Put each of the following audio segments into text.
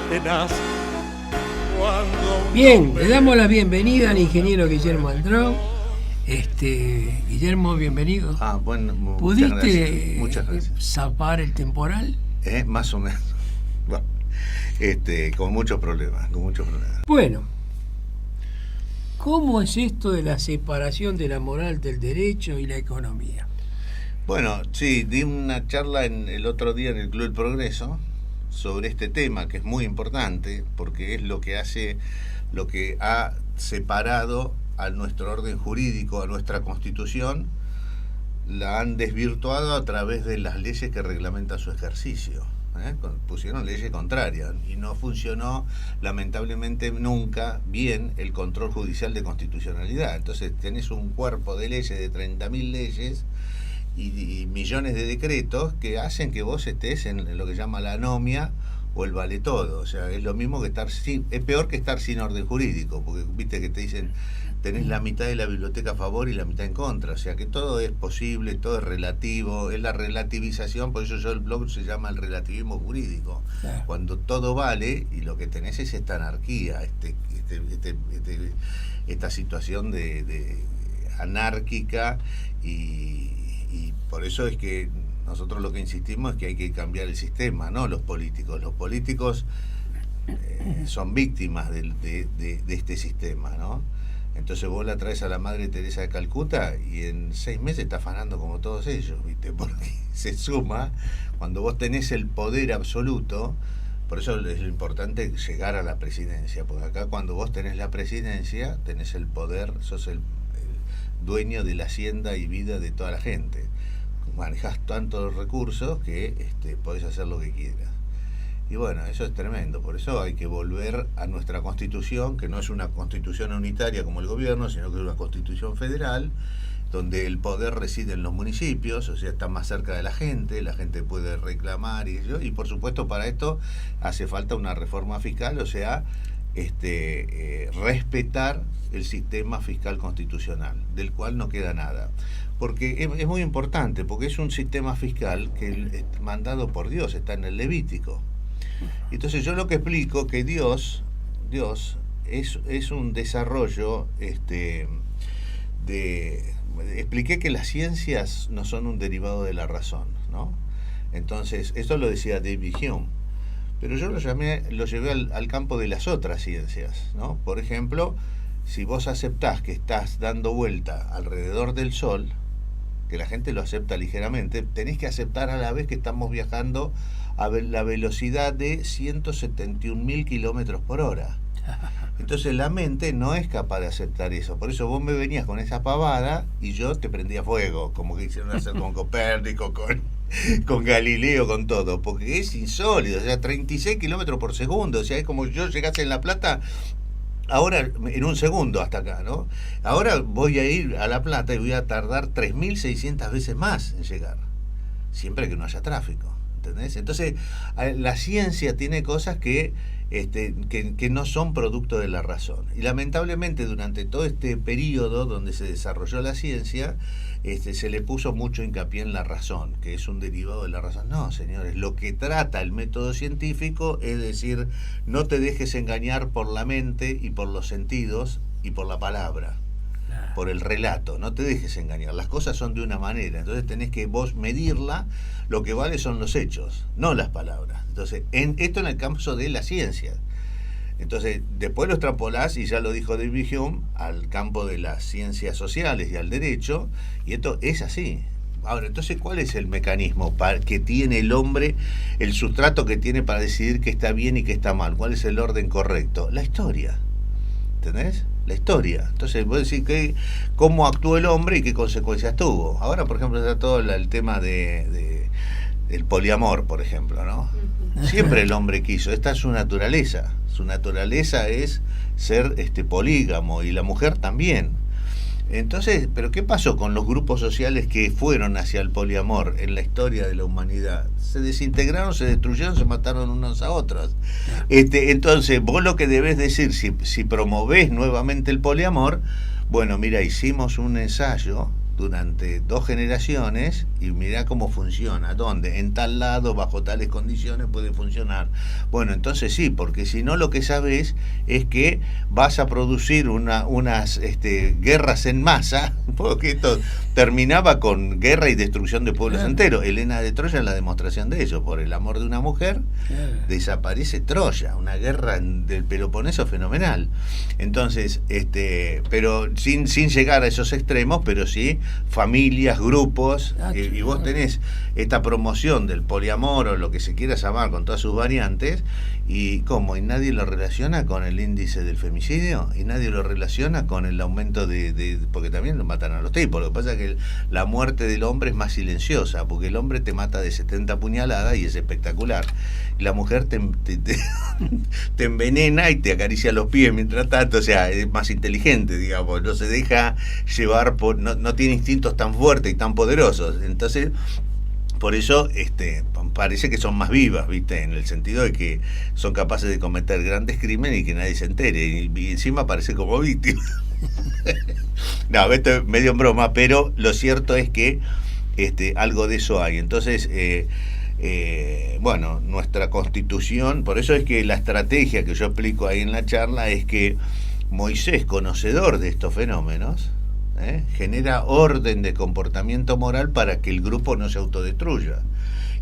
tenaz. Bien, le damos la bienvenida al ingeniero Guillermo Andró. Guillermo, bienvenido. Bueno, ¿Pudiste muchas gracias. Zapar el temporal? Más o menos. Bueno, con muchos problemas. Bueno, ¿cómo es esto de la separación de la moral del derecho y la economía? Bueno, sí, di una charla el otro día en el Club del Progreso sobre este tema, que es muy importante, porque es lo que ha separado a nuestro orden jurídico, a nuestra Constitución, la han desvirtuado a través de las leyes que reglamentan su ejercicio. Pusieron leyes contrarias y no funcionó lamentablemente nunca bien el control judicial de constitucionalidad. Entonces tenés un cuerpo de leyes de 30.000 leyes y millones de decretos que hacen que vos estés en lo que se llama la anomia o el vale todo. O sea, es lo mismo que es peor que estar sin orden jurídico, porque viste que te dicen tenés la mitad de la biblioteca a favor y la mitad en contra. O sea que todo es posible, todo es relativo, es la relativización, por eso el blog se llama el relativismo jurídico. Claro. Cuando todo vale y lo que tenés es esta anarquía, esta situación de anárquica y por eso es que nosotros lo que insistimos es que hay que cambiar el sistema, no los políticos. Los políticos son víctimas de este sistema, ¿no? Entonces vos la traes a la Madre Teresa de Calcuta y en 6 meses está afanando como todos ellos, ¿viste? Porque se suma, cuando vos tenés el poder absoluto, por eso es lo importante llegar a la presidencia, porque acá cuando vos tenés la presidencia, tenés el poder, sos el dueño de la hacienda y vida de toda la gente. Manejás tantos recursos que podés hacer lo que quieras. Y bueno, eso es tremendo, por eso hay que volver a nuestra Constitución, que no es una Constitución unitaria como el gobierno, sino que es una Constitución federal, donde el poder reside en los municipios, o sea, está más cerca de la gente puede reclamar y por supuesto para esto hace falta una reforma fiscal, o sea, respetar el sistema fiscal constitucional, del cual no queda nada. Porque es muy importante, porque es un sistema fiscal que es mandado por Dios, está en el Levítico. Entonces yo lo que explico que Dios es un desarrollo expliqué que las ciencias no son un derivado de la razón, ¿no? Entonces, esto lo decía David Hume, pero yo lo llevé al campo de las otras ciencias, ¿no? Por ejemplo, si vos aceptás que estás dando vuelta alrededor del Sol, que la gente lo acepta ligeramente, tenés que aceptar a la vez que estamos viajando a la velocidad de 171.000 kilómetros por hora. Entonces la mente no es capaz de aceptar eso. Por eso vos me venías con esa pavada y yo te prendía fuego, como que hicieron hacer con Copérnico, con Galileo, con todo, porque es insólito. O sea, 36 kilómetros por segundo. O sea, es como yo llegase en La Plata ahora en un segundo hasta acá, ¿no? Ahora voy a ir a La Plata y voy a tardar 3.600 veces más en llegar, siempre que no haya tráfico, ¿entendés? Entonces la ciencia tiene cosas que no son producto de la razón, y lamentablemente durante todo este periodo donde se desarrolló la ciencia se le puso mucho hincapié en la razón, que es un derivado de la razón. No, señores, lo que trata el método científico es decir, no te dejes engañar por la mente y por los sentidos y por la palabra, por el relato, no te dejes engañar. Las cosas son de una manera, entonces tenés que vos medirla, lo que vale son los hechos, no las palabras. Entonces, esto en el campo de la ciencia. Entonces, después lo extrapolás, y ya lo dijo David Hume, al campo de las ciencias sociales y al derecho, y esto es así. Ahora, entonces, ¿cuál es el mecanismo que tiene el hombre, el sustrato que tiene para decidir qué está bien y qué está mal? ¿Cuál es el orden correcto? La historia. ¿Entendés? La historia. Entonces, vos decís cómo actuó el hombre y qué consecuencias tuvo. Ahora, por ejemplo, está todo el tema del poliamor, por ejemplo, ¿no? Siempre el hombre quiso, esta es su naturaleza. Su naturaleza es ser polígamo, y la mujer también. Entonces, ¿pero qué pasó con los grupos sociales que fueron hacia el poliamor en la historia de la humanidad? Se desintegraron, se destruyeron, se mataron unos a otros. Entonces, vos lo que debés decir, si promovés nuevamente el poliamor, bueno, mira, hicimos un ensayo durante 2 generaciones y mirá cómo funciona, dónde, en tal lado, bajo tales condiciones puede funcionar. Bueno, entonces sí, porque si no lo que sabes es que vas a producir unas guerras en masa, porque esto terminaba con guerra y destrucción de pueblos enteros. Helena de Troya es la demostración de eso. Por el amor de una mujer desaparece Troya, una guerra del Peloponeso fenomenal. Entonces, pero sin llegar a esos extremos, pero sí familias, grupos, y vos tenés esta promoción del poliamor o lo que se quiera llamar con todas sus variantes, y ¿cómo? ¿Y nadie lo relaciona con el índice del femicidio? ¿Y nadie lo relaciona con el aumento porque también lo matan a los tipos? Lo que pasa es que la muerte del hombre es más silenciosa, porque el hombre te mata de 70 puñaladas y es espectacular. Y la mujer te envenena y te acaricia los pies mientras tanto, o sea, es más inteligente, digamos, no se deja llevar no tiene instintos tan fuertes y tan poderosos. Entonces, por eso parece que son más vivas, ¿viste? En el sentido de que son capaces de cometer grandes crímenes y que nadie se entere, y encima aparece como víctima. No, esto es medio en broma, pero lo cierto es que algo de eso hay. Entonces, bueno, nuestra Constitución, por eso es que la estrategia que yo explico ahí en la charla es que Moisés, conocedor de estos fenómenos, genera orden de comportamiento moral para que el grupo no se autodestruya.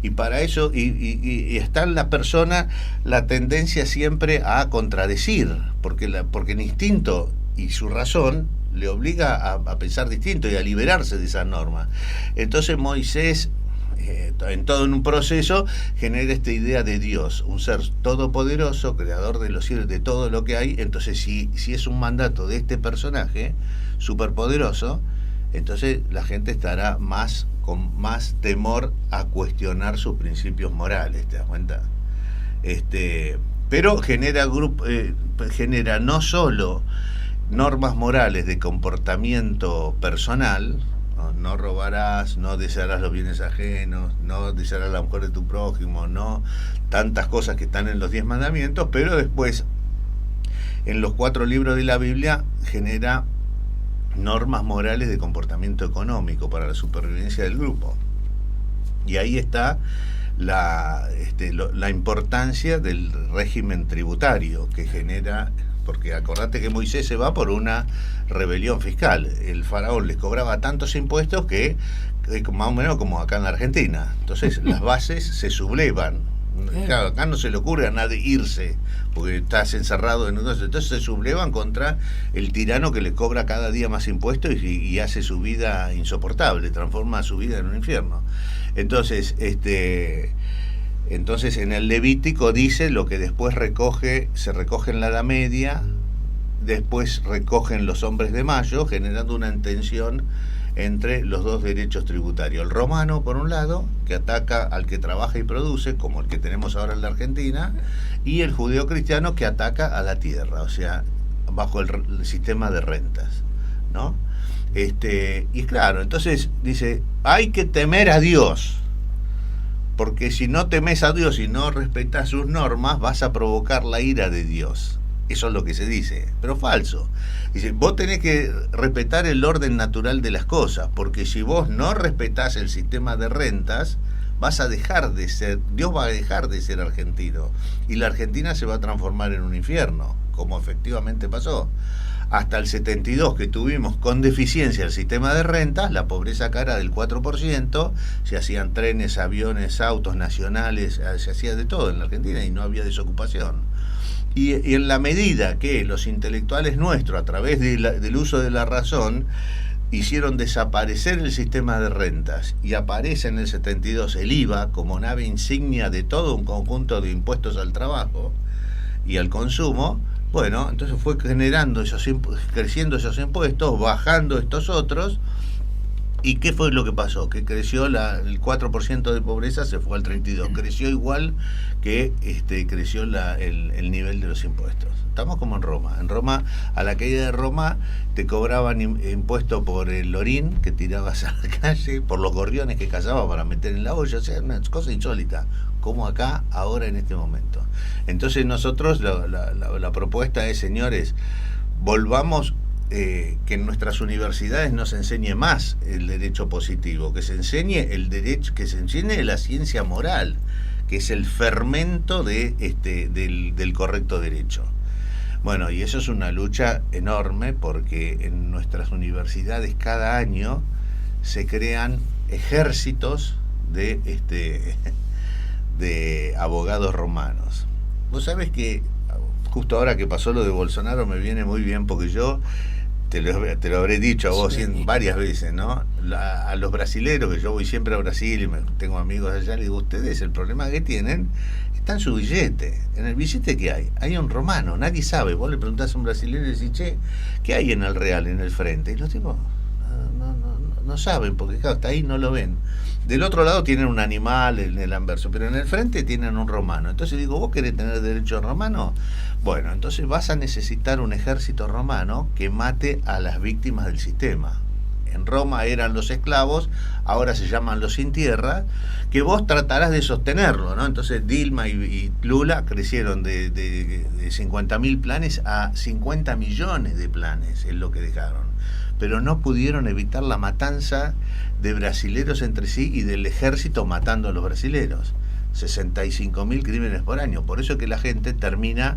Y para eso, y está en la persona la tendencia siempre a contradecir, porque el instinto y su razón le obliga a pensar distinto y a liberarse de esa norma. Entonces Moisés, en un proceso, genera esta idea de Dios, un ser todopoderoso, creador de los cielos, de todo lo que hay. Entonces, si es un mandato de este personaje superpoderoso, entonces la gente estará con más temor a cuestionar sus principios morales, ¿te das cuenta? Pero genera no solo normas morales de comportamiento personal, no robarás, no desearás los bienes ajenos, no desearás la mujer de tu prójimo, no tantas cosas que están en los 10 mandamientos, pero después en los 4 libros de la Biblia genera normas morales de comportamiento económico para la supervivencia del grupo. Y ahí está la importancia del régimen tributario que genera, porque acordate que Moisés se va por una rebelión fiscal. El faraón les cobraba tantos impuestos que más o menos como acá en la Argentina. Entonces las bases se sublevan. Claro, acá no se le ocurre a nadie irse, porque estás encerrado en entonces se sublevan contra el tirano que le cobra cada día más impuestos y hace su vida insoportable, transforma su vida en un infierno. Entonces, entonces en el Levítico dice lo que después se recoge en la Edad Media, después recogen los hombres de Mayo, generando una tensión entre los dos derechos tributarios. El romano, por un lado, que ataca al que trabaja y produce, como el que tenemos ahora en la Argentina, y el judeocristiano, que ataca a la tierra, o sea, bajo el sistema de rentas, ¿no? Y claro, entonces dice, hay que temer a Dios, porque si no temes a Dios y no respetas sus normas, vas a provocar la ira de Dios. Eso es lo que se dice, pero falso. Dice, vos tenés que respetar el orden natural de las cosas, porque si vos no respetás el sistema de rentas, vas a dejar de ser, Dios va a dejar de ser argentino, y la Argentina se va a transformar en un infierno, como efectivamente pasó. Hasta el 72, que tuvimos con deficiencia el sistema de rentas, la pobreza cara del 4%, se hacían trenes, aviones, autos nacionales, se hacía de todo en la Argentina y no había desocupación. Y en la medida que los intelectuales nuestros, a través del uso de la razón, hicieron desaparecer el sistema de rentas y aparece en el 72 el IVA como nave insignia de todo un conjunto de impuestos al trabajo y al consumo, bueno, entonces fue creciendo esos impuestos, bajando estos otros. ¿Y qué fue lo que pasó? Que creció el 4% de pobreza, se fue al 32%. Creció igual que creció el nivel de los impuestos. Estamos como en Roma. En Roma, a la caída de Roma, te cobraban impuesto por el orín que tirabas a la calle, por los gorriones que cazabas para meter en la olla. O sea, una cosa insólita, como acá, ahora, en este momento. Entonces nosotros, la propuesta es, señores, volvamos que en nuestras universidades no se enseñe más el derecho positivo, que se enseñe el derecho, que se enseñe la ciencia moral, que es el fermento del correcto derecho. Bueno, y eso es una lucha enorme porque en nuestras universidades cada año se crean ejércitos de abogados romanos. Vos sabés que justo ahora que pasó lo de Bolsonaro me viene muy bien porque yo te lo habré dicho a vos varias veces, ¿no? A los brasileros, que yo voy siempre a Brasil y tengo amigos allá, le digo, ustedes el problema que tienen está en su billete. En el billete que hay un romano, nadie sabe. Vos le preguntás a un brasilero y decís, che, ¿qué hay en el real, en el frente? Y los tipos no saben, porque claro, hasta ahí no lo ven. Del otro lado tienen un animal en el anverso, pero en el frente tienen un romano. Entonces digo, ¿vos querés tener derecho romano? Bueno, entonces vas a necesitar un ejército romano que mate a las víctimas del sistema. En Roma eran los esclavos, ahora se llaman los sin tierra, que vos tratarás de sostenerlo, ¿no? Entonces Dilma y Lula crecieron de 50.000 planes a 50 millones de planes, es lo que dejaron. Pero no pudieron evitar la matanza de brasileros entre sí y del ejército matando a los brasileros. 65.000 crímenes por año. Por eso es que la gente termina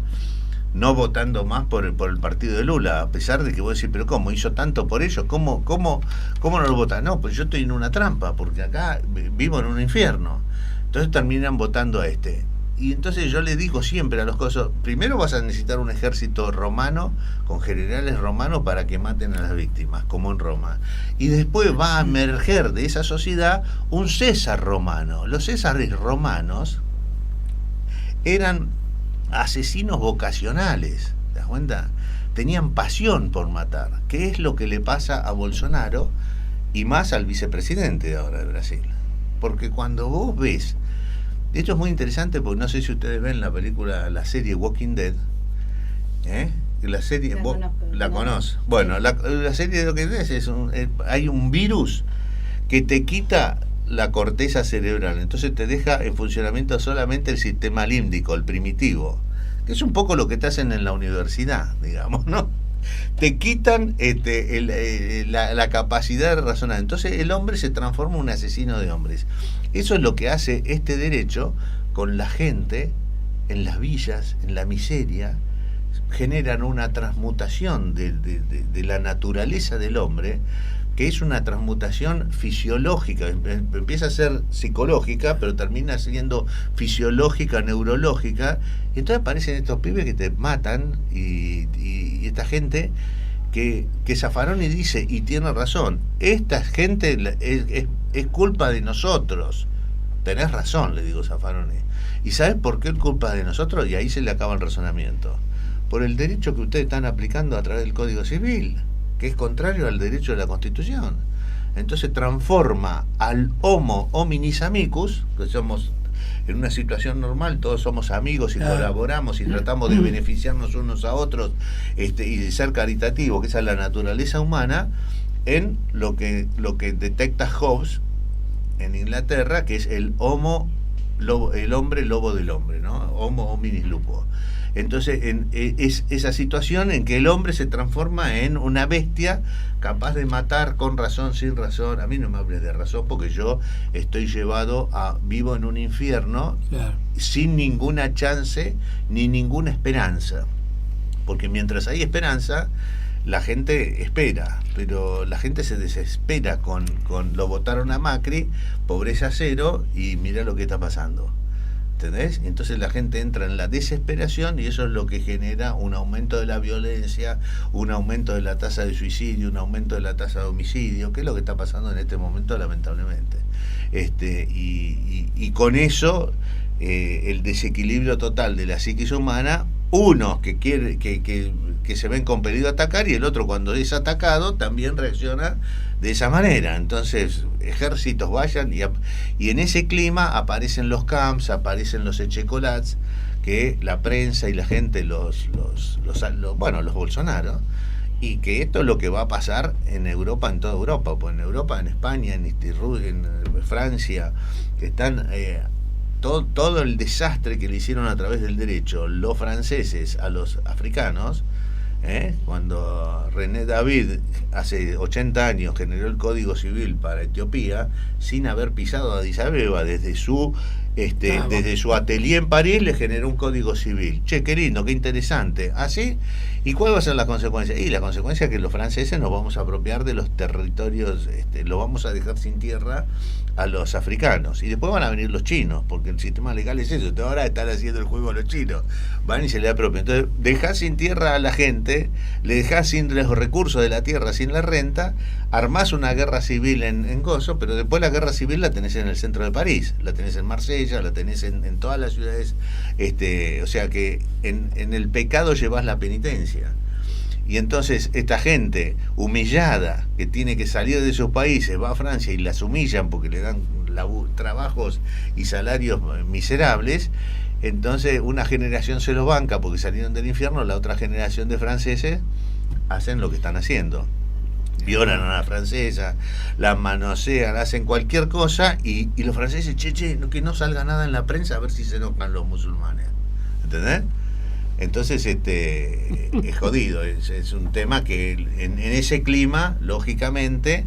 no votando más por el partido de Lula, a pesar de que vos decís, pero ¿cómo? ¿Hizo tanto por ellos? ¿Cómo no lo votan? No, pues yo estoy en una trampa, porque acá vivo en un infierno. Entonces terminan votando a este. Y entonces yo le digo siempre a los cosas, primero vas a necesitar un ejército romano, con generales romanos para que maten a las víctimas, como en Roma. Y después va a emerger de esa sociedad un César romano. Los Césares romanos eran asesinos vocacionales, ¿te das cuenta? Tenían pasión por matar, que es lo que le pasa a Bolsonaro y más al vicepresidente de ahora de Brasil. Porque cuando vos ves, esto es muy interesante porque no sé si ustedes ven la serie Walking Dead, la serie la conoces. Bueno, la serie de Walking Dead hay un virus que te quita la corteza cerebral, entonces te deja en funcionamiento solamente el sistema límbico, el primitivo, que es un poco lo que te hacen en la universidad, digamos, ¿no? Te quitan la capacidad de razonar. Entonces el hombre se transforma en un asesino de hombres. Eso es lo que hace este derecho con la gente en las villas, en la miseria. Generan una transmutación de la naturaleza del hombre, que es una transmutación fisiológica, empieza a ser psicológica, pero termina siendo fisiológica, neurológica, y entonces aparecen estos pibes que te matan, y esta gente que Zaffaroni dice, y tiene razón, esta gente es culpa de nosotros. Tenés razón, le digo Zaffaroni. ¿Y sabes por qué es culpa de nosotros? Y ahí se le acaba el razonamiento. Por el derecho que ustedes están aplicando a través del Código Civil, que es contrario al derecho de la Constitución. Entonces transforma al homo hominis amicus, que somos en una situación normal, todos somos amigos y colaboramos y tratamos de beneficiarnos unos a otros, y de ser caritativos, que esa es la naturaleza humana, en lo que detecta Hobbes en Inglaterra, que es el hombre lobo del hombre, ¿no? Homo hominis lupus. Entonces es esa situación en que el hombre se transforma en una bestia capaz de matar con razón, sin razón. A mí no me hables de razón porque yo estoy vivo en un infierno, claro, sin ninguna chance ni ninguna esperanza. Porque mientras hay esperanza, la gente espera, pero la gente se desespera con lo votaron a Macri, pobreza cero, y mira lo que está pasando. ¿Entendés? Entonces la gente entra en la desesperación y eso es lo que genera un aumento de la violencia, un aumento de la tasa de suicidio, un aumento de la tasa de homicidio, que es lo que está pasando en este momento, lamentablemente. Y con eso el desequilibrio total de la psiquis humana, unos que se ven compelidos a atacar, y el otro, cuando es atacado, también reacciona de esa manera. Entonces ejércitos vayan y en ese clima aparecen los camps, aparecen los echecolats, que la prensa y la gente los Bolsonaro, y que esto es lo que va a pasar en Europa, en toda Europa, pues en Europa, en España, en Francia, que están todo el desastre que le hicieron a través del derecho los franceses a los africanos, Cuando René David hace 80 años generó el Código Civil para Etiopía sin haber pisado a Addis Abeba, desde su atelier en París le generó un Código Civil. Che, qué lindo, qué interesante. ¿Así? ¿Y cuál va a ser la consecuencia? Y la consecuencia es que los franceses nos vamos a apropiar de los territorios, lo vamos a dejar sin tierra a los africanos. Y después van a venir los chinos, porque el sistema legal es eso. Ahora están haciendo el juego a los chinos. Van y se le apropian. Entonces, dejás sin tierra a la gente, le dejás sin los recursos de la tierra, sin la renta, armás una guerra civil en Gozo, pero después la guerra civil la tenés en el centro de París, la tenés en Marsella, la tenés en todas las ciudades. O sea que en el pecado llevás la penitencia. Y entonces esta gente humillada que tiene que salir de sus países va a Francia y las humillan porque le dan trabajos y salarios miserables. Entonces una generación se los banca porque salieron del infierno, la otra generación de franceses hacen lo que están haciendo. Violan a la francesa, la manosean, hacen cualquier cosa y los franceses, que no salga nada en la prensa a ver si se enojan los musulmanes. ¿Entendés? Entonces es jodido, es un tema que en ese clima, lógicamente,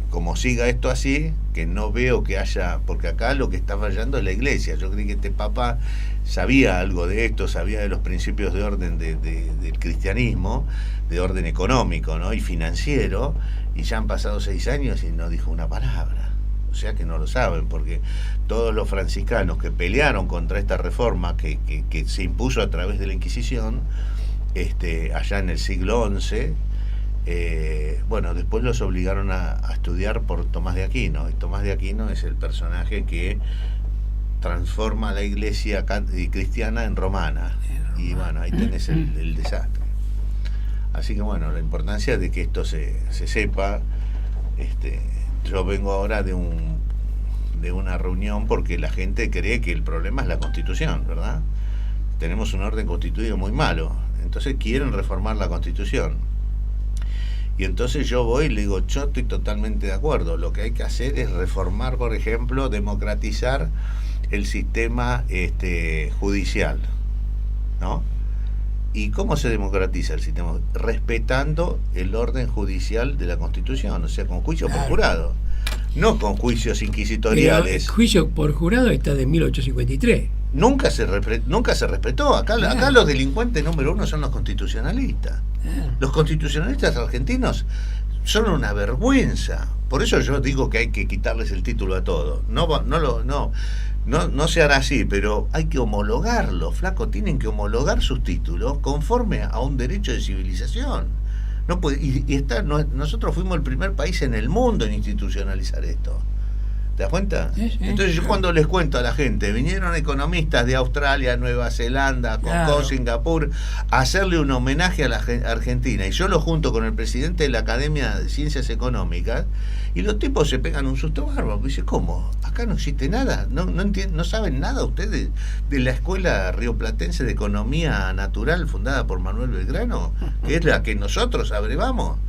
como siga esto así, que no veo que haya, porque acá lo que está fallando es la iglesia. Yo creí que este papa sabía algo de esto, sabía de los principios de orden del cristianismo, de orden económico, ¿no? Y financiero, y ya han pasado 6 años y no dijo una palabra. O sea que no lo saben, porque todos los franciscanos que pelearon contra esta reforma que se impuso a través de la Inquisición, allá en el siglo XI, después los obligaron a estudiar por Tomás de Aquino, y Tomás de Aquino es el personaje que transforma la iglesia cristiana en romana, y bueno, ahí tenés el desastre. Así que bueno, la importancia de que esto se sepa. Yo vengo ahora de una reunión porque la gente cree que el problema es la Constitución, ¿verdad? Tenemos un orden constituido muy malo, entonces quieren reformar la Constitución. Y entonces yo voy y le digo, yo estoy totalmente de acuerdo, lo que hay que hacer es reformar, por ejemplo, democratizar el sistema judicial, ¿no? ¿Y cómo se democratiza el sistema? Respetando el orden judicial de la Constitución, o sea, con juicio por jurado, no con juicios inquisitoriales. Pero el juicio por jurado está de 1853. Nunca se respetó. Acá los delincuentes número 1 son los constitucionalistas. Los constitucionalistas argentinos son una vergüenza. Por eso yo digo que hay que quitarles el título a todos. No se hará así, pero hay que homologarlo, flaco. Tienen que homologar sus títulos conforme a un derecho de civilización. No puede, nosotros fuimos el primer país en el mundo en institucionalizar esto. ¿Te das cuenta? Sí. Entonces yo cuando les cuento a la gente, vinieron economistas de Australia, Nueva Zelanda, con Singapur, a hacerle un homenaje a la Argentina, y yo lo junto con el presidente de la Academia de Ciencias Económicas, y los tipos se pegan un susto bárbaro. Dice, ¿cómo? ¿Acá no existe nada? ¿No saben nada ustedes de la Escuela Rioplatense de Economía Natural fundada por Manuel Belgrano, que es la que nosotros abrevamos?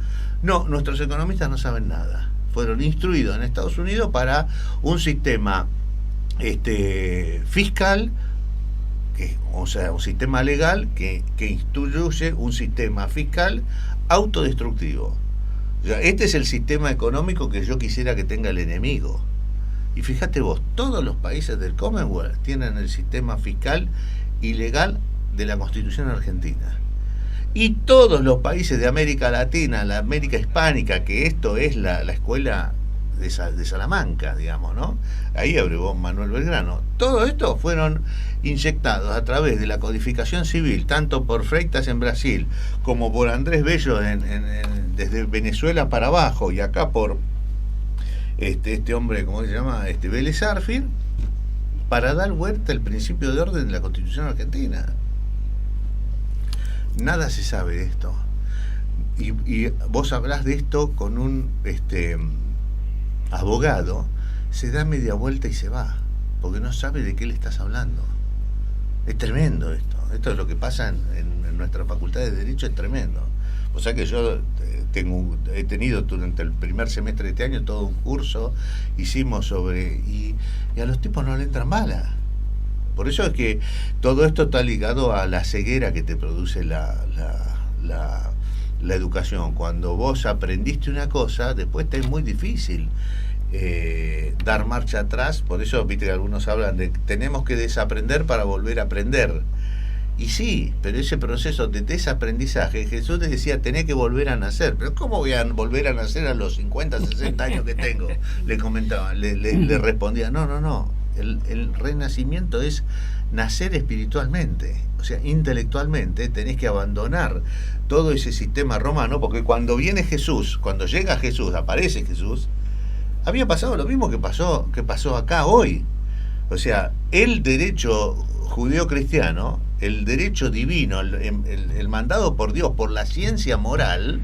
No, nuestros economistas no saben nada. Fueron instruidos en Estados Unidos para un sistema fiscal, o sea, un sistema legal que instituye un sistema fiscal autodestructivo. O sea, este es el sistema económico que yo quisiera que tenga el enemigo. Y fíjate vos, todos los países del Commonwealth tienen el sistema fiscal y legal de la Constitución argentina. Y todos los países de América Latina, la América hispánica, que esto es la escuela de Salamanca, digamos, ¿no? Ahí abrevó Manuel Belgrano. Todo esto fueron inyectados a través de la codificación civil, tanto por Freitas en Brasil, como por Andrés Bello desde Venezuela para abajo, y acá por este hombre, ¿cómo se llama? Vélez Arfield, para dar vuelta al principio de orden de la Constitución argentina. Nada se sabe de esto. Y vos hablás de esto con un abogado, se da media vuelta y se va, porque no sabe de qué le estás hablando. Es tremendo esto. Esto es lo que pasa en nuestra facultad de Derecho, es tremendo. O sea que yo he tenido durante el primer semestre de este año todo un curso, hicimos sobre... Y a los tipos no le entran balas. Por eso es que todo esto está ligado a la ceguera que te produce la educación. Cuando vos aprendiste una cosa, después te es muy difícil dar marcha atrás. Por eso, viste que algunos hablan de tenemos que desaprender para volver a aprender. Y sí, pero ese proceso de desaprendizaje, Jesús te decía, tenés que volver a nacer. Pero ¿cómo voy a volver a nacer a los 50, 60 años que tengo? Le comentaba, le respondía, no. El renacimiento es nacer espiritualmente, o sea, intelectualmente tenés que abandonar todo ese sistema romano, porque cuando viene Jesús, cuando llega Jesús, aparece Jesús, había pasado lo mismo que pasó acá hoy. O sea, el derecho judeo-cristiano, el derecho divino, el mandado por Dios por la ciencia moral,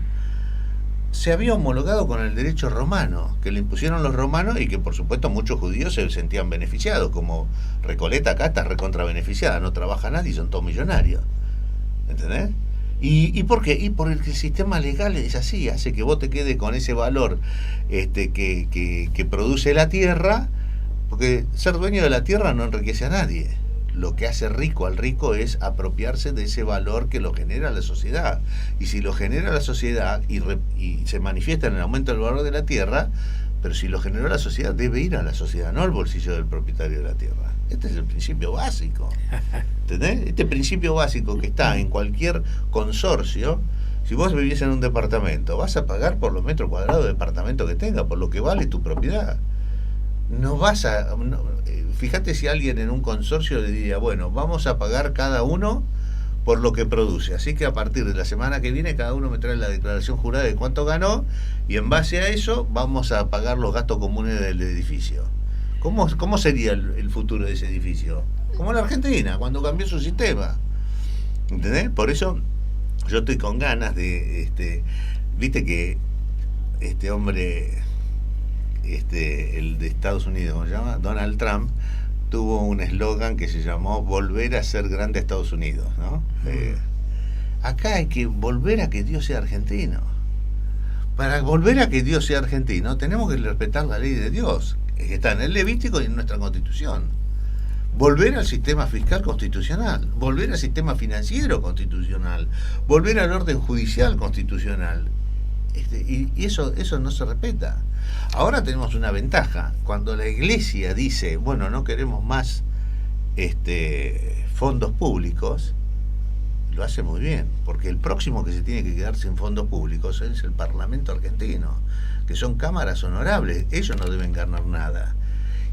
se había homologado con el derecho romano, que le impusieron los romanos y que por supuesto muchos judíos se sentían beneficiados, como Recoleta acá está recontra beneficiada, no trabaja nadie y son todos millonarios. ¿Entendés? ¿Y por qué? Y porque el sistema legal es así, hace que vos te quedes con ese valor que produce la tierra, porque ser dueño de la tierra no enriquece a nadie. Lo que hace rico al rico es apropiarse de ese valor que lo genera la sociedad. Y si lo genera la sociedad y se manifiesta en el aumento del valor de la tierra, pero si lo generó la sociedad, debe ir a la sociedad, no al bolsillo del propietario de la tierra. Este es el principio básico. ¿Entendés? Este principio básico que está en cualquier consorcio. Si vos vivís en un departamento, vas a pagar por los metros cuadrados de departamento que tenga, por lo que vale tu propiedad. No vas a... fíjate si alguien en un consorcio le diría, bueno, vamos a pagar cada uno por lo que produce. Así que a partir de la semana que viene cada uno me trae la declaración jurada de cuánto ganó y en base a eso vamos a pagar los gastos comunes del edificio. ¿Cómo sería el futuro de ese edificio? Como la Argentina, cuando cambió su sistema. ¿Entendés? Por eso yo estoy con ganas de... viste que este hombre... el de Estados Unidos, ¿cómo se llama? Donald Trump tuvo un eslogan que se llamó volver a ser grande Estados Unidos, ¿no? Acá hay que volver a que Dios sea argentino. Para volver a que Dios sea argentino tenemos que respetar la ley de Dios, que está en el Levítico y en nuestra Constitución. Volver al sistema fiscal constitucional, volver al sistema financiero constitucional, volver al orden judicial constitucional. Y eso no se respeta. Ahora tenemos una ventaja. Cuando la Iglesia dice, bueno, no queremos más fondos públicos, lo hace muy bien, porque el próximo que se tiene que quedar sin fondos públicos es el Parlamento argentino, que son cámaras honorables, ellos no deben ganar nada.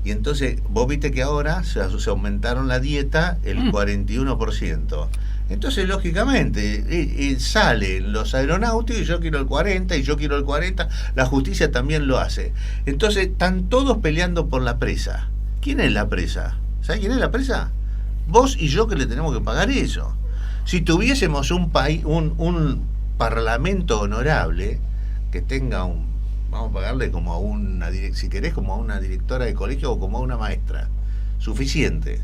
Y entonces, vos viste que ahora se aumentaron la dieta el 41%. Entonces, lógicamente, salen los aeronáuticos y yo quiero el 40, y yo quiero el 40, la justicia también lo hace. Entonces, están todos peleando por la presa. ¿Quién es la presa? ¿Sabes quién es la presa? Vos y yo que le tenemos que pagar eso. Si tuviésemos un parlamento honorable, que tenga vamos a pagarle como a una, si querés, como a una directora de colegio o como a una maestra. Suficiente.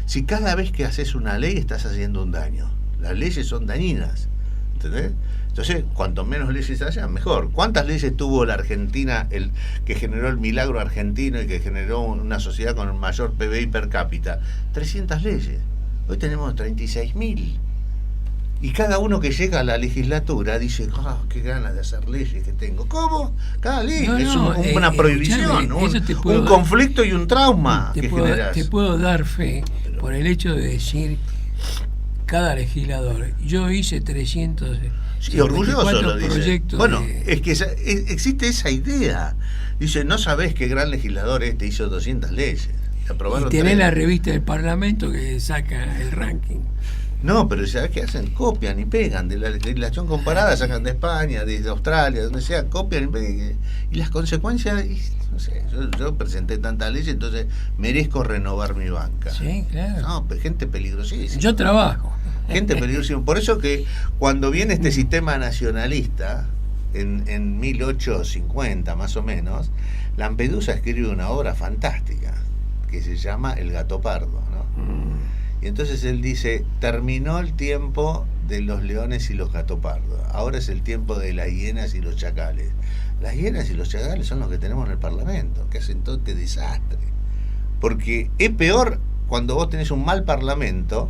Si cada vez que haces una ley estás haciendo un daño. Las leyes son dañinas. ¿Entendés? Entonces, cuanto menos leyes haya, mejor. ¿Cuántas leyes tuvo la Argentina, que generó el milagro argentino y que generó una sociedad con el mayor PBI per cápita? 300 leyes. Hoy tenemos 36.000. Y cada uno que llega a la legislatura dice, qué ganas de hacer leyes que tengo. ¿Cómo? Cada ley es una prohibición, un conflicto y un trauma que generás. Te puedo dar fe por el hecho de decir cada legislador. Yo hice 300 sí, orgulloso lo dice. Proyectos. Bueno, es que existe esa idea. Dice, no sabés qué gran legislador hizo 200 leyes. Y tenés la revista del Parlamento que saca el ranking. No, pero ¿sabes qué hacen? Copian y pegan de la legislación comparada, sacan de España, de Australia, donde sea, copian y pegan. Y las consecuencias, no sé, yo presenté tantas leyes, entonces merezco renovar mi banca. Sí, claro. No, pero gente peligrosísima. Yo trabajo. Gente peligrosísima. Por eso que cuando viene este sistema nacionalista, en 1850 más o menos, Lampedusa escribe una obra fantástica que se llama El gato pardo, ¿no? Y entonces él dice, terminó el tiempo de los leones y los gatopardos, ahora es el tiempo de las hienas y los chacales. Las hienas y los chacales son los que tenemos en el Parlamento, que hacen todo este desastre. Porque es peor cuando vos tenés un mal parlamento,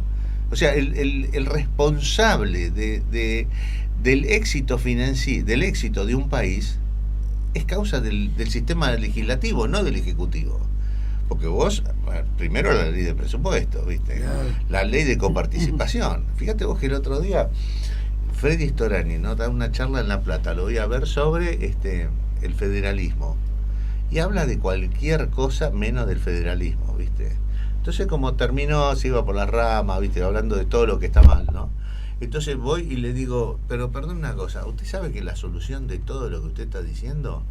o sea, el responsable del éxito financiero, del éxito de un país, es causa del sistema legislativo, no del ejecutivo. Porque vos, bueno, primero la ley de presupuesto, ¿viste? Claro. La ley de coparticipación. Fíjate vos que el otro día Freddy Storani, ¿no?, da una charla en La Plata, lo voy a ver, sobre el federalismo. Y habla de cualquier cosa menos del federalismo, ¿viste? Entonces, como terminó, se iba por las ramas, ¿viste?, hablando de todo lo que está mal, ¿no? Entonces voy y le digo, pero perdón una cosa, ¿usted sabe que la solución de todo lo que usted está diciendo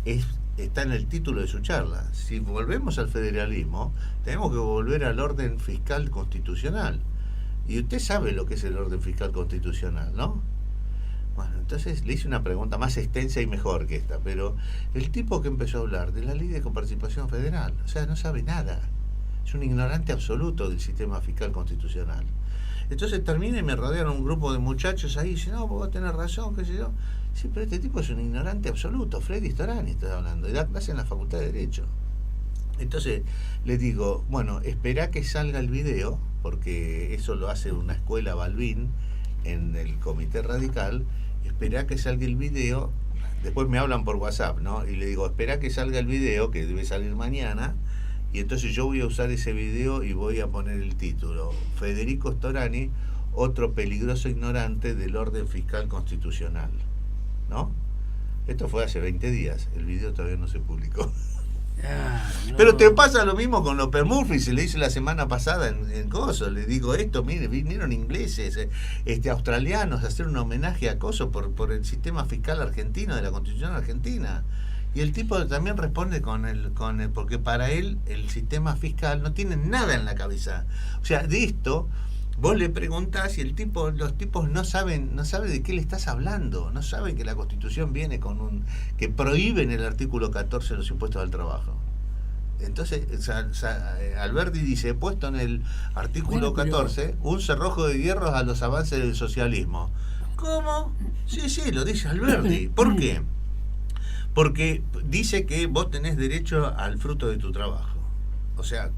está en el título de su charla? Si volvemos al federalismo, tenemos que volver al orden fiscal constitucional. Y usted sabe lo que es el orden fiscal constitucional, ¿no? Bueno, entonces le hice una pregunta más extensa y mejor que esta, pero el tipo que empezó a hablar de la ley de coparticipación federal, o sea, no sabe nada. Es un ignorante absoluto del sistema fiscal constitucional. Entonces termina y me rodearon un grupo de muchachos ahí y dicen, no, vos tenés razón, qué sé yo. Sí, pero este tipo es un ignorante absoluto, Freddy Storani está hablando, y da clase en la Facultad de Derecho. Entonces les digo, bueno, esperá que salga el video, porque eso lo hace una escuela Balbín en el Comité Radical, esperá que salga el video, después me hablan por WhatsApp, ¿no? Y le digo, esperá que salga el video, que debe salir mañana, y entonces yo voy a usar ese video y voy a poner el título: Federico Storani, otro peligroso ignorante del orden fiscal constitucional, ¿no? Esto fue hace 20 días, el video todavía no se publicó. No. Pero te pasa lo mismo con López Murphy, se le hizo la semana pasada en Coso, le digo esto, mire, vinieron ingleses, australianos a hacer un homenaje a Coso por el sistema fiscal argentino, de la Constitución argentina. Y el tipo también responde con el porque para él el sistema fiscal no tiene nada en la cabeza. O sea, de esto vos le preguntás y los tipos no saben de qué le estás hablando, no saben que la Constitución viene que prohíbe en el artículo 14 los impuestos al trabajo. Entonces, Alberti dice, he puesto en el artículo 14 un cerrojo de hierros a los avances del socialismo. ¿Cómo? Sí, lo dice Alberti. ¿Por qué? Porque dice que vos tenés derecho al fruto de tu trabajo. O sea,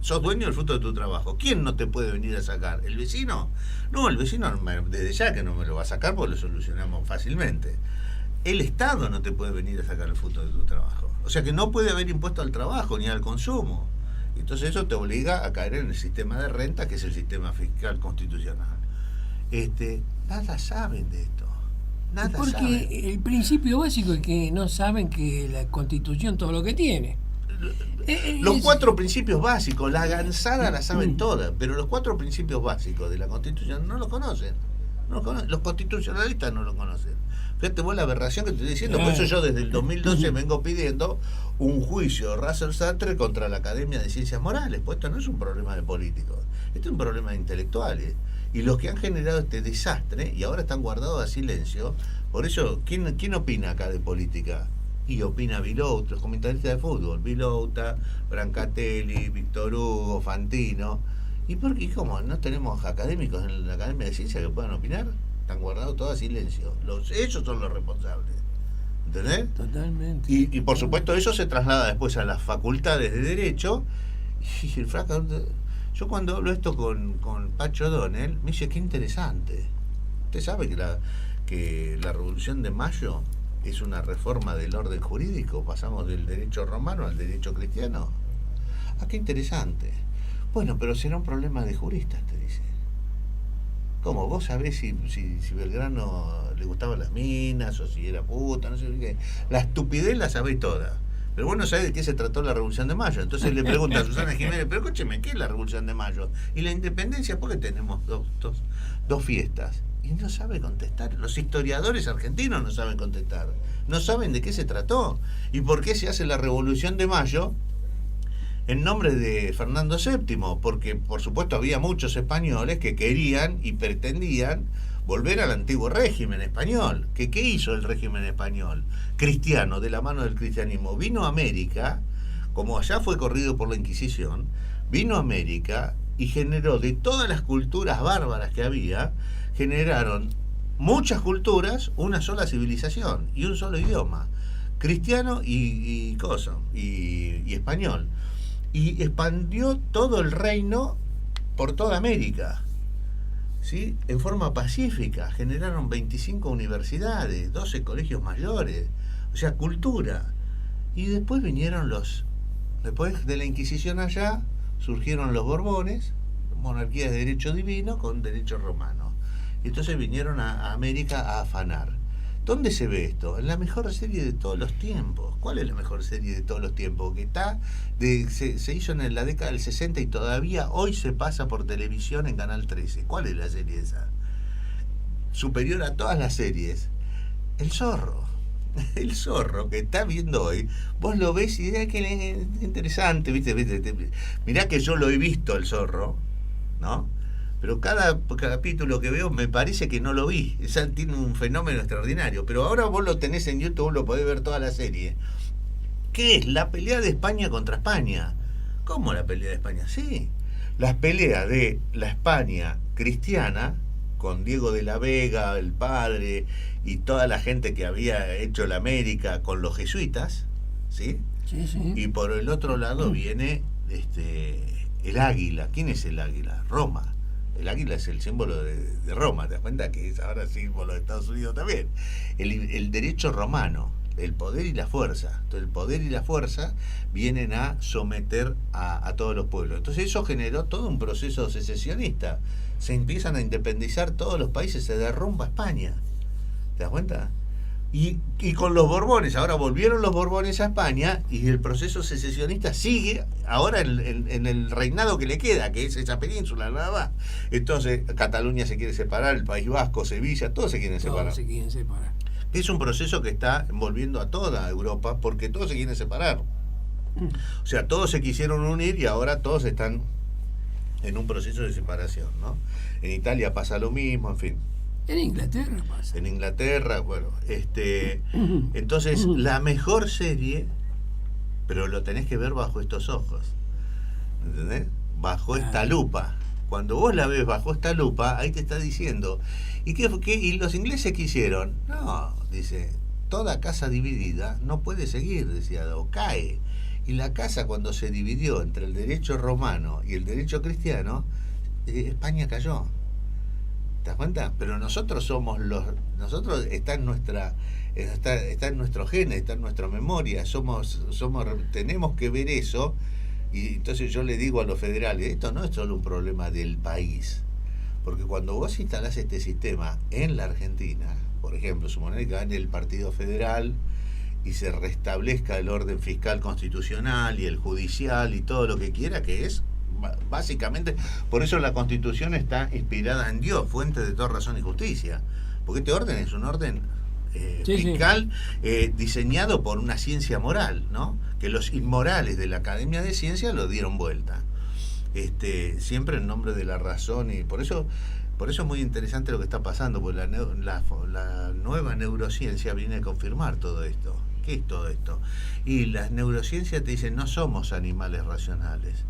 sos dueño del fruto de tu trabajo. ¿Quién no te puede venir a sacar? ¿El vecino? No, el vecino desde ya que no me lo va a sacar porque lo solucionamos fácilmente. El Estado no te puede venir a sacar el fruto de tu trabajo. O sea que no puede haber impuesto al trabajo ni al consumo. Entonces eso te obliga a caer en el sistema de renta, que es el sistema fiscal constitucional. Nada saben de esto. Nada Porque saben. el principio básico es que no saben que la Constitución todo lo que tiene. Los 4 principios básicos, la gansada la saben todas, pero los 4 principios básicos de la Constitución no los conocen. Los constitucionalistas no lo conocen. Fíjate vos la aberración que te estoy diciendo. Por eso yo desde el 2012 vengo pidiendo un juicio de Russell Sartre contra la Academia de Ciencias Morales. Pues esto no es un problema de políticos, esto es un problema de intelectuales. Y los que han generado este desastre y ahora están guardados a silencio. Por eso, ¿quién opina acá de política? Y opina Vilouta, los comentaristas de fútbol, Vilouta, Brancatelli, Víctor Hugo, Fantino. ¿Y por qué? ¿Cómo? ¿No tenemos académicos en la Academia de Ciencias que puedan opinar? Están guardados todos a silencio. Ellos son los responsables. ¿Entendés? Totalmente. Y por supuesto eso se traslada después a las facultades de Derecho. Y el fracaso... Yo cuando hablo esto con Pacho O'Donnell, me dice, qué interesante. ¿Usted sabe que la Revolución de Mayo es una reforma del orden jurídico? Pasamos del derecho romano al derecho cristiano. Ah, qué interesante. Bueno, pero será un problema de juristas, te dice. ¿Cómo? ¿Vos sabés si Belgrano le gustaban las minas o si era puta? No sé qué. La estupidez la sabés toda. Pero vos no sabés de qué se trató la Revolución de Mayo. Entonces le pregunta a Susana Jiménez, pero escúcheme, ¿qué es la Revolución de Mayo? Y la independencia, ¿por qué tenemos dos fiestas? Y no sabe contestar. Los historiadores argentinos no saben contestar. No saben de qué se trató. ¿Y por qué se hace la Revolución de Mayo en nombre de Fernando VII? Porque, por supuesto, había muchos españoles que querían y pretendían volver al antiguo régimen español. ¿Qué hizo el régimen español? Cristiano, de la mano del cristianismo. Vino a América, como allá fue corrido por la Inquisición, vino a América y generó de todas las culturas bárbaras que había, generaron muchas culturas, una sola civilización y un solo idioma, cristiano y español. y expandió todo el reino por toda América, ¿sí? En forma pacífica. Generaron 25 universidades, 12 colegios mayores, o sea, cultura. Y después después de la Inquisición allá, surgieron los Borbones, monarquía de derecho divino con derecho romano. Y entonces vinieron a América a afanar. ¿Dónde se ve esto? En la mejor serie de todos los tiempos. ¿Cuál es la mejor serie de todos los tiempos? Que se hizo en la década del 60 y todavía hoy se pasa por televisión en Canal 13. ¿Cuál es la serie esa? Superior a todas las series. El Zorro. El Zorro que está viendo hoy, vos lo ves y dirás que es interesante, ¿viste? Mirá que yo lo he visto, El Zorro, ¿no? Pero cada capítulo que veo me parece que no lo vi. Esa tiene un fenómeno extraordinario. Pero ahora vos lo tenés en YouTube, lo podés ver toda la serie. ¿Qué es? La pelea de España contra España. ¿Cómo la pelea de España? Sí. Las peleas de la España cristiana, con Diego de la Vega, el padre, y toda la gente que había hecho la América con los jesuitas, ¿sí? Sí, sí. Y por el otro lado viene el águila. ¿Quién es el águila? Roma. El águila es el símbolo de Roma, ¿te das cuenta? Que es ahora símbolo de Estados Unidos también. El derecho romano, el poder y la fuerza. Entonces el poder y la fuerza vienen a someter a todos los pueblos. Entonces eso generó todo un proceso secesionista. Se empiezan a independizar todos los países, se derrumba España. ¿Te das cuenta? Y con los Borbones, ahora volvieron los Borbones a España y el proceso secesionista sigue ahora en el reinado que le queda, que es esa península, nada más. Entonces, Cataluña se quiere separar, el País Vasco, Sevilla, todos se quieren separar. Todos se quieren separar. Es un proceso que está envolviendo a toda Europa porque todos se quieren separar. O sea, todos se quisieron unir y ahora todos están en un proceso de separación, ¿no? En Italia pasa lo mismo, en fin. En Inglaterra pasa. En Inglaterra, bueno, entonces la mejor serie, pero lo tenés que ver bajo estos ojos, ¿entendés? Bajo esta lupa. Cuando vos la ves bajo esta lupa, ahí te está diciendo, ¿y los ingleses qué hicieron? No, dice, toda casa dividida no puede seguir, decía, o cae. Y la casa, cuando se dividió entre el derecho romano y el derecho cristiano, España cayó. ¿Te das cuenta? Pero nosotros está en nuestro genes, está en nuestra memoria, tenemos que ver eso. Y entonces yo le digo a los federales, esto no es solo un problema del país, porque cuando vos instalás este sistema en la Argentina, por ejemplo, suponer que gane el Partido Federal y se restablezca el orden fiscal constitucional y el judicial y todo lo que quiera, que es básicamente, por eso la Constitución está inspirada en Dios, fuente de toda razón y justicia, porque este orden es un orden fiscal diseñado por una ciencia moral, ¿no? Que los inmorales de la Academia de Ciencias lo dieron vuelta, siempre en nombre de la razón, y por eso es muy interesante lo que está pasando, porque la nueva neurociencia viene a confirmar todo esto. ¿Qué es todo esto? Y las neurociencias te dicen, no somos animales racionales,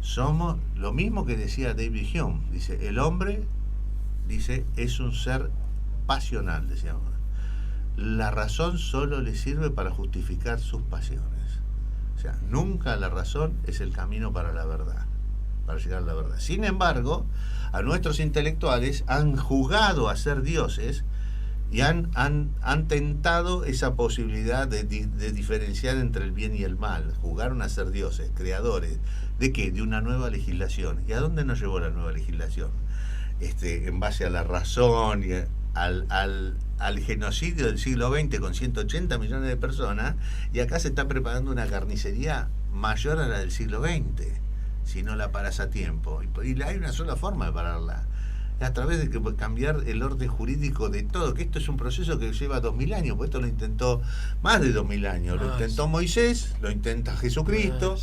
somos lo mismo que decía David Hume, dice, el hombre, dice, es un ser pasional, decíamos. La razón solo le sirve para justificar sus pasiones. O sea, nunca la razón es el camino para la verdad, para llegar a la verdad. Sin embargo, a nuestros intelectuales han jugado a ser dioses y han tentado esa posibilidad de diferenciar entre el bien y el mal. Jugaron a ser dioses, creadores. ¿De qué? De una nueva legislación. ¿Y a dónde nos llevó la nueva legislación? En base a la razón y al genocidio del siglo XX con 180 millones de personas, y acá se está preparando una carnicería mayor a la del siglo XX, si no la paras a tiempo. Y hay una sola forma de pararla, a través de cambiar el orden jurídico de todo, que esto es un proceso que lleva 2000 años, porque esto lo intentó más de 2000 años, lo intentó Moisés, lo intenta Jesucristo,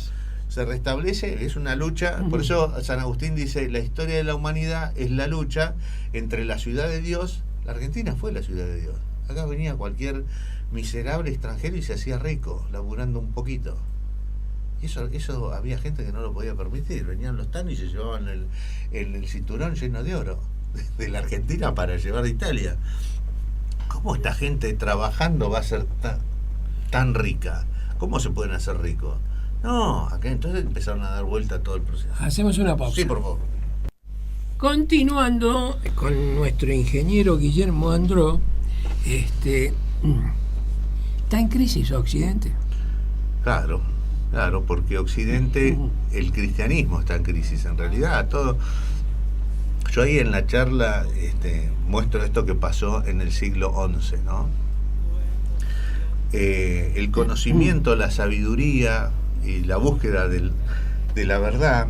se restablece, es una lucha. Por eso San Agustín dice, la historia de la humanidad es la lucha entre la ciudad de Dios. La Argentina fue la ciudad de Dios. Acá venía cualquier miserable extranjero y se hacía rico, laburando un poquito. Y eso había gente que no lo podía permitir. Venían los tanos y se llevaban el cinturón lleno de oro de la Argentina para llevar a Italia. ¿Cómo esta gente trabajando va a ser tan rica? ¿Cómo se pueden hacer ricos? No, acá entonces empezaron a dar vuelta a todo el proceso. Hacemos una pausa. Sí, por favor. Continuando con nuestro ingeniero Guillermo Andró, ¿está en crisis Occidente? Claro, porque Occidente, el cristianismo está en crisis en realidad. Todo. Yo ahí en la charla muestro esto que pasó en el siglo XI, ¿no? El conocimiento, la sabiduría y la búsqueda de la verdad,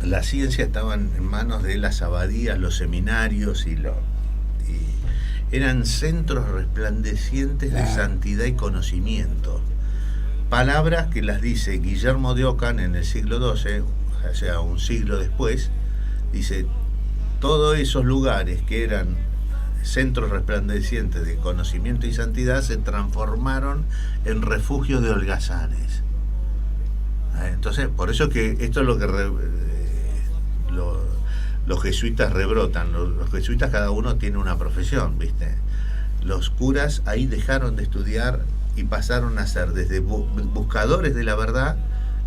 la ciencia estaban en manos de las abadías, los seminarios y eran centros resplandecientes de santidad y conocimiento. Palabras que las dice Guillermo de Ockham en el siglo XII, o sea, un siglo después, dice, todos esos lugares que eran centros resplandecientes de conocimiento y santidad se transformaron en refugios de holgazanes. Entonces, por eso que esto es lo que los jesuitas rebrotan. Los jesuitas cada uno tiene una profesión, ¿viste? Los curas ahí dejaron de estudiar y pasaron a ser desde buscadores de la verdad,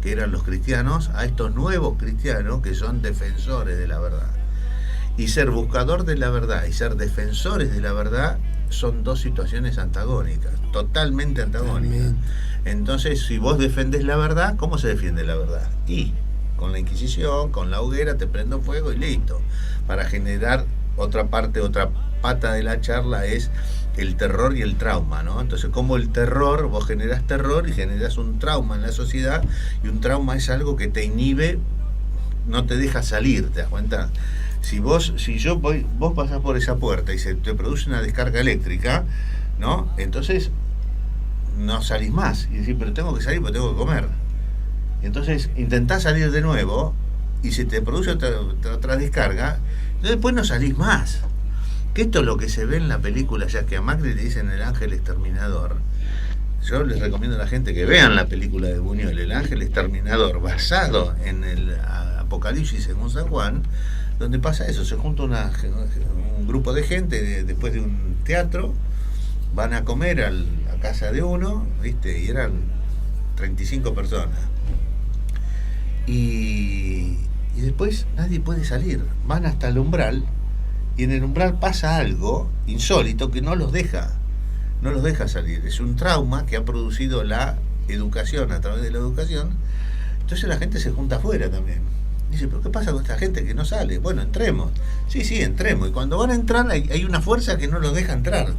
que eran los cristianos, a estos nuevos cristianos que son defensores de la verdad. Y ser buscador de la verdad y ser defensores de la verdad son dos situaciones antagónicas, totalmente antagónicas. Entonces, si vos defendés la verdad, ¿cómo se defiende la verdad? Y con la Inquisición, con la hoguera, te prendo fuego y listo. Para generar otra pata de la charla es el terror y el trauma, ¿no? Entonces, como el terror, vos generás terror y generás un trauma en la sociedad, y un trauma es algo que te inhibe, no te deja salir, ¿te das cuenta? Si vos pasás por esa puerta y se te produce una descarga eléctrica, ¿no? Entonces no salís más. Y decís, pero tengo que salir porque tengo que comer. Entonces intentás salir de nuevo y se te produce otra descarga, entonces después no salís más. Que esto es lo que se ve en la película, ya que a Macri le dicen el ángel exterminador. Yo les recomiendo a la gente que vean la película de Buñuel, El ángel exterminador, basado en el Apocalipsis según San Juan, donde pasa eso, se junta un grupo de gente después de un teatro, van a comer a casa de uno, ¿viste? Y eran 35 personas. Y después nadie puede salir, van hasta el umbral, y en el umbral pasa algo insólito que no los deja salir. Es un trauma que ha producido la educación, a través de la educación. Entonces la gente se junta afuera también. Dice, pero ¿qué pasa con esta gente que no sale? Bueno, entremos. Sí, entremos. Y cuando van a entrar hay una fuerza que no los deja entrar.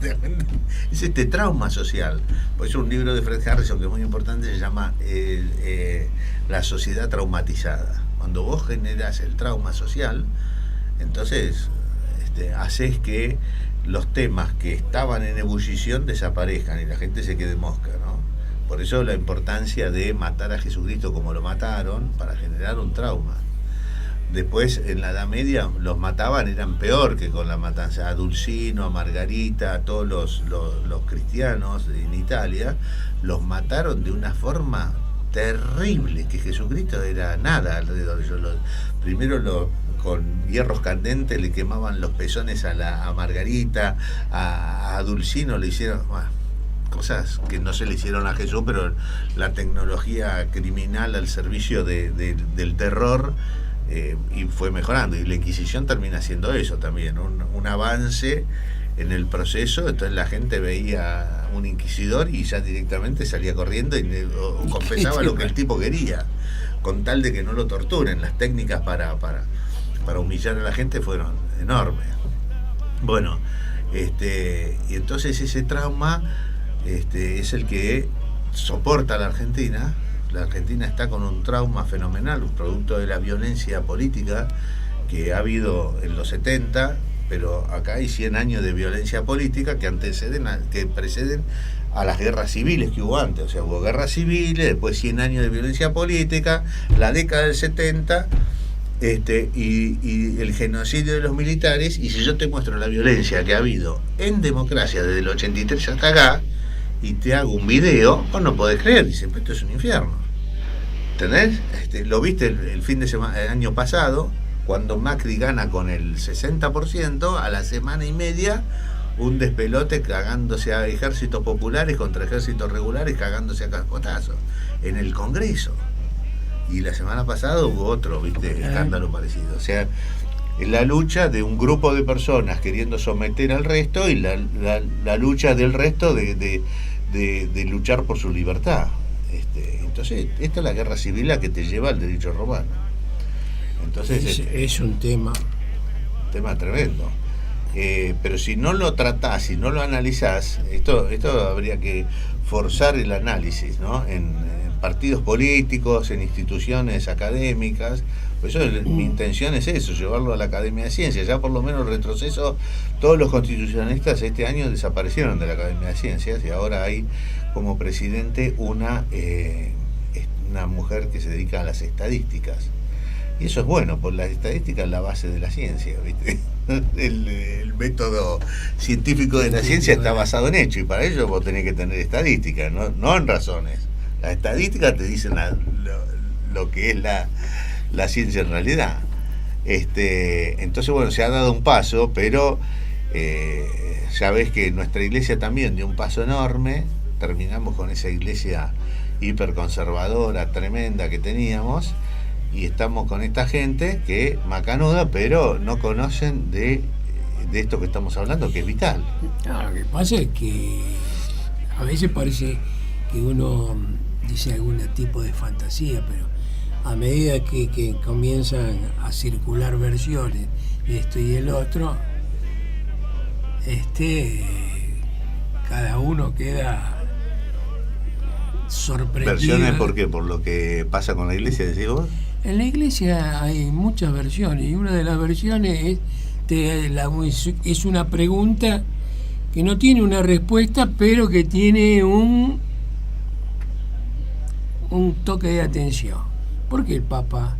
Es este trauma social. Por eso un libro de Fred Harrison que es muy importante se llama La sociedad traumatizada. Cuando vos generás el trauma social, entonces haces que los temas que estaban en ebullición desaparezcan y la gente se quede mosca, ¿no? Por eso la importancia de matar a Jesucristo como lo mataron, para generar un trauma. Después, en la Edad Media, los mataban, eran peor que con la matanza. A Dulcino, a Margarita, a todos los cristianos en Italia, los mataron de una forma terrible, que Jesucristo era nada alrededor de ellos. Primero con hierros candentes le quemaban los pezones a Margarita, a Dulcino le hicieron... Bueno, cosas que no se le hicieron a Jesús, pero la tecnología criminal al servicio del terror, y fue mejorando, y la Inquisición termina haciendo eso también, un avance en el proceso. Entonces la gente veía un inquisidor y ya directamente salía corriendo o confesaba lo que el tipo quería, con tal de que no lo torturen. Las técnicas para humillar a la gente fueron enormes. Bueno, y entonces ese trauma es el que soporta a la Argentina. La Argentina está con un trauma fenomenal, un producto de la violencia política que ha habido en los 70, pero acá hay 100 años de violencia política que preceden a las guerras civiles que hubo antes. O sea, hubo guerras civiles, después 100 años de violencia política, la década del 70, y el genocidio de los militares. Y si yo te muestro la violencia que ha habido en democracia desde el 83 hasta acá, y te hago un video, vos no podés creer, dicen, pero esto es un infierno. ¿Entendés? Lo viste el fin de semana, el año pasado, cuando Macri gana con el 60%, a la semana y media un despelote cagándose a ejércitos populares contra ejércitos regulares, cagándose a cascotazos en el Congreso. Y la semana pasada hubo otro, escándalo parecido. O sea, la lucha de un grupo de personas queriendo someter al resto y la lucha del resto de luchar por su libertad. Entonces, esta es la guerra civil a que te lleva al derecho romano. Entonces es un tema tremendo. Pero si no lo tratás, si no lo analizás, esto habría que forzar el análisis, ¿no? En partidos políticos, en instituciones académicas. Por eso mi intención es eso, llevarlo a la Academia de Ciencias. Ya por lo menos el retroceso, todos los constitucionalistas este año desaparecieron de la Academia de Ciencias y ahora hay como presidente una mujer que se dedica a las estadísticas. Y eso es bueno, porque la estadística es la base de la ciencia, ¿viste? El método científico de la ciencia está basado en hechos, y para ello vos tenés que tener estadística, no en razones. Las estadísticas te dicen lo que es la ciencia en realidad. Entonces, bueno, se ha dado un paso, pero ya ves que nuestra iglesia también dio un paso enorme. Terminamos con esa iglesia hiperconservadora, tremenda que teníamos, y estamos con esta gente que macanuda, pero no conocen de esto que estamos hablando, que es vital. No, lo que pasa es que a veces parece que uno dice algún tipo de fantasía, pero a medida que comienzan a circular versiones de esto y el otro, cada uno queda sorprendido. ¿Versiones por qué? ¿Por lo que pasa con la iglesia, decís vos? En la iglesia hay muchas versiones, y una de las versiones es una pregunta que no tiene una respuesta, pero que tiene un toque de atención. ¿Por qué el Papa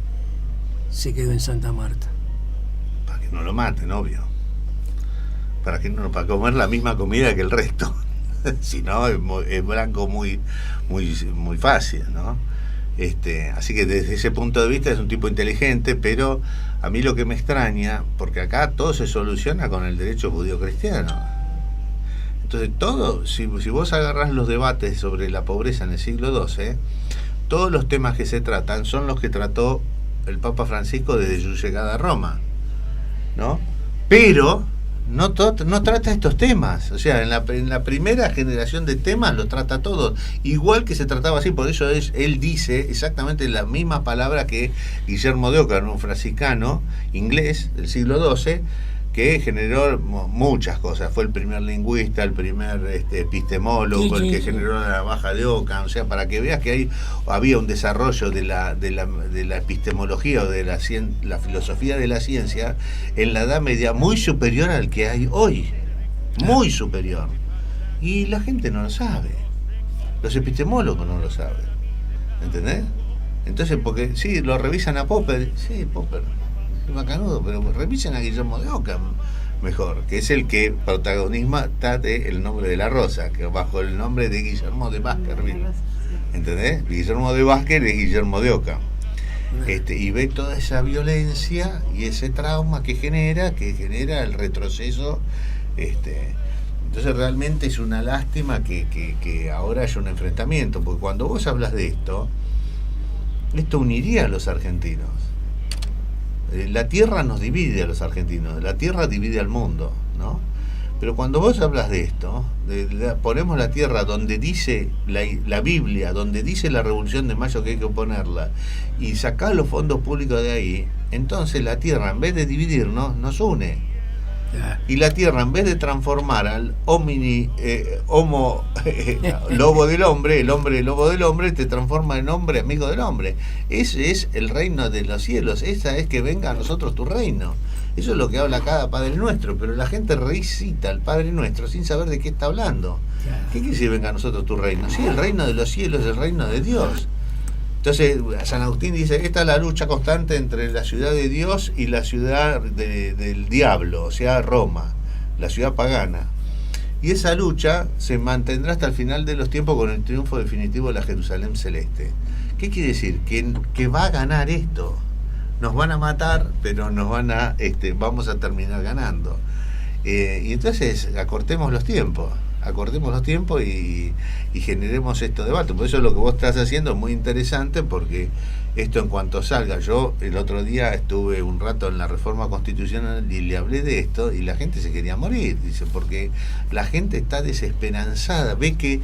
se quedó en Santa Marta? Para que no lo maten, obvio. Para comer la misma comida que el resto. Si no, es blanco muy fácil, ¿no? Así que desde ese punto de vista es un tipo inteligente, pero a mí lo que me extraña, porque acá todo se soluciona con el derecho judío-cristiano. Entonces todo, si vos agarrás los debates sobre la pobreza en el siglo XII, todos los temas que se tratan son los que trató el Papa Francisco desde su llegada a Roma, ¿no? Pero no trata estos temas. O sea, en la primera generación de temas los trata todos, igual que se trataba así. Por eso él dice exactamente la misma palabra que Guillermo de Ockham, un franciscano inglés del siglo XII, que generó muchas cosas. Fue el primer lingüista, el primer epistemólogo, el que generó la Baja de Ockham. O sea, para que veas que había un desarrollo de la epistemología o de la filosofía de la ciencia en la Edad Media muy superior al que hay hoy. Muy superior. Y la gente no lo sabe. Los epistemólogos no lo saben. ¿Entendés? Entonces, porque sí, lo revisan a Popper. Sí, Popper es macanudo, pero revisen a Guillermo de Ockham mejor, que es el que protagonismo está el nombre de la rosa, que bajo el nombre de Guillermo de Baskerville. ¿Entendés? Guillermo de Baskerville es Guillermo de Ockham. Y ve toda esa violencia y ese trauma que genera el retroceso. Entonces realmente es una lástima que ahora haya un enfrentamiento, porque cuando vos hablas de esto uniría a los argentinos. La tierra nos divide a los argentinos, la tierra divide al mundo, ¿no? Pero cuando vos hablas de esto, ponemos la tierra donde dice la Biblia, donde dice la Revolución de Mayo que hay que oponerla, y sacás los fondos públicos de ahí, entonces la tierra, en vez de dividirnos, nos une. Y la tierra, en vez de transformar al homo lobo del hombre, el hombre lobo del hombre, te transforma en hombre amigo del hombre. Ese es el reino de los cielos, esa es que venga a nosotros tu reino. Eso es lo que habla cada Padre Nuestro, pero la gente recita al Padre Nuestro sin saber de qué está hablando. ¿Qué quiere decir venga a nosotros tu reino? Sí, el reino de los cielos es el reino de Dios. Entonces, San Agustín dice, esta es la lucha constante entre la ciudad de Dios y la ciudad del diablo, o sea, Roma, la ciudad pagana. Y esa lucha se mantendrá hasta el final de los tiempos con el triunfo definitivo de la Jerusalén celeste. ¿Qué quiere decir? Que va a ganar esto. Nos van a matar, pero vamos a terminar ganando. Y entonces acortemos los tiempos y generemos estos debates. Por eso lo que vos estás haciendo es muy interesante, porque esto en cuanto salga, yo el otro día estuve un rato en la reforma constitucional y le hablé de esto y la gente se quería morir, dice, porque la gente está desesperanzada, ve que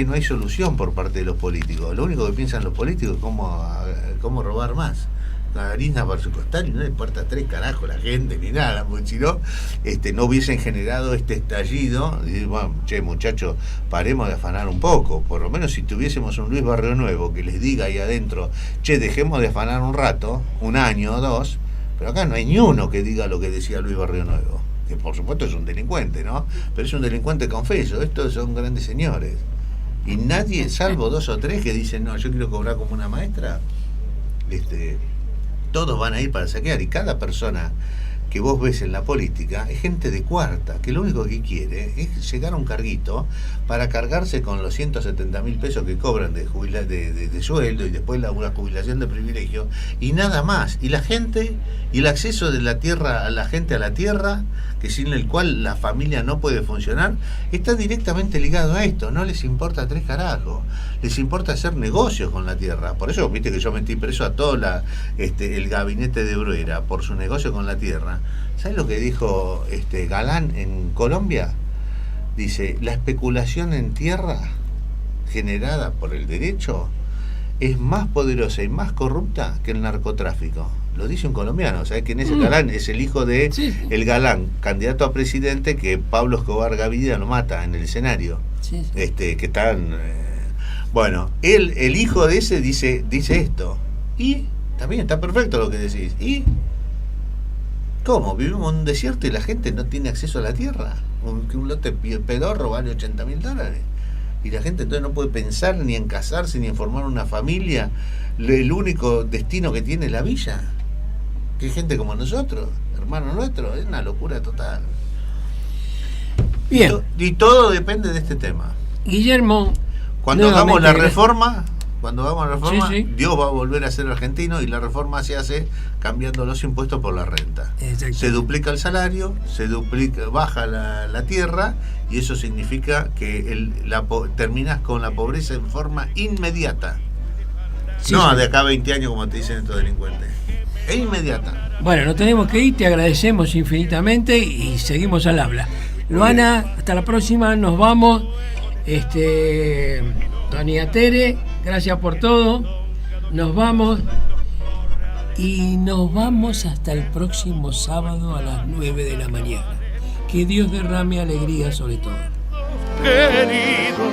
no hay solución por parte de los políticos. Lo único que piensan los políticos es cómo robar más. La harina para su costal, y no le importa 3 carajos la gente ni nada, porque si no, no hubiesen generado este estallido. Y bueno, che, muchachos, paremos de afanar un poco. Por lo menos si tuviésemos un Luis Barrio Nuevo que les diga ahí adentro, che, dejemos de afanar un rato, un año o 2, pero acá no hay ni uno que diga lo que decía Luis Barrio Nuevo, que por supuesto es un delincuente, ¿no? Pero es un delincuente confeso, estos son grandes señores. Y nadie, salvo 2 o 3 que dicen, no, yo quiero cobrar como una maestra, todos van a ir para saquear, y cada persona que vos ves en la política es gente de cuarta, que lo único que quiere es llegar a un carguito para cargarse con los 170.000 pesos que cobran de sueldo, y después una jubilación de privilegio, y nada más. Y la gente, y el acceso de la tierra a la gente a la tierra, que sin el cual la familia no puede funcionar, está directamente ligado a esto. No les importa 3 carajos, les importa hacer negocios con la tierra. Por eso, viste que yo metí preso a todo el gabinete de Bruera por su negocio con la tierra. ¿Sabes lo que dijo Galán en Colombia? Dice, la especulación en tierra generada por el derecho es más poderosa y más corrupta que el narcotráfico. Lo dice un colombiano. ¿Sabes quién es el Galán? Es el hijo de el Galán, candidato a presidente, que Pablo Escobar Gaviria lo mata en el escenario. Sí. Que están... bueno, el hijo de ese dice esto. Y también está perfecto lo que decís. ¿Y cómo? Vivimos en un desierto y la gente no tiene acceso a la tierra. Un lote pedorro vale $80.000. Y la gente entonces no puede pensar ni en casarse, ni en formar una familia. El único destino que tiene es la villa. Que hay gente como nosotros, hermanos nuestros. Es una locura total. Bien. Y todo depende de este tema. Guillermo, cuando hagamos la reforma, sí. Dios va a volver a ser argentino, y la reforma se hace cambiando los impuestos por la renta. Se duplica el salario, baja la tierra, y eso significa que terminas con la pobreza en forma inmediata. De acá a 20 años, como te dicen estos delincuentes. Es inmediata. Bueno, nos tenemos que ir, te agradecemos infinitamente y seguimos al habla. Luana, hasta la próxima, nos vamos. Doña Tere, gracias por todo. Nos vamos. Y nos vamos hasta el próximo sábado a las 9 de la mañana. Que Dios derrame alegría sobre todo. Queridos,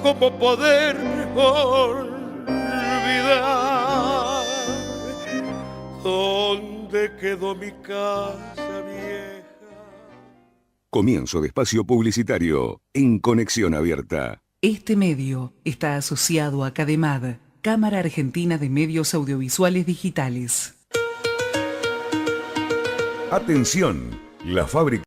¿cómo poder olvidar? ¿Dónde quedó mi casa vieja? Comienzo de espacio publicitario en Conexión Abierta. Este medio está asociado a CADEMAD, Cámara Argentina de Medios Audiovisuales Digitales. Atención, la fábrica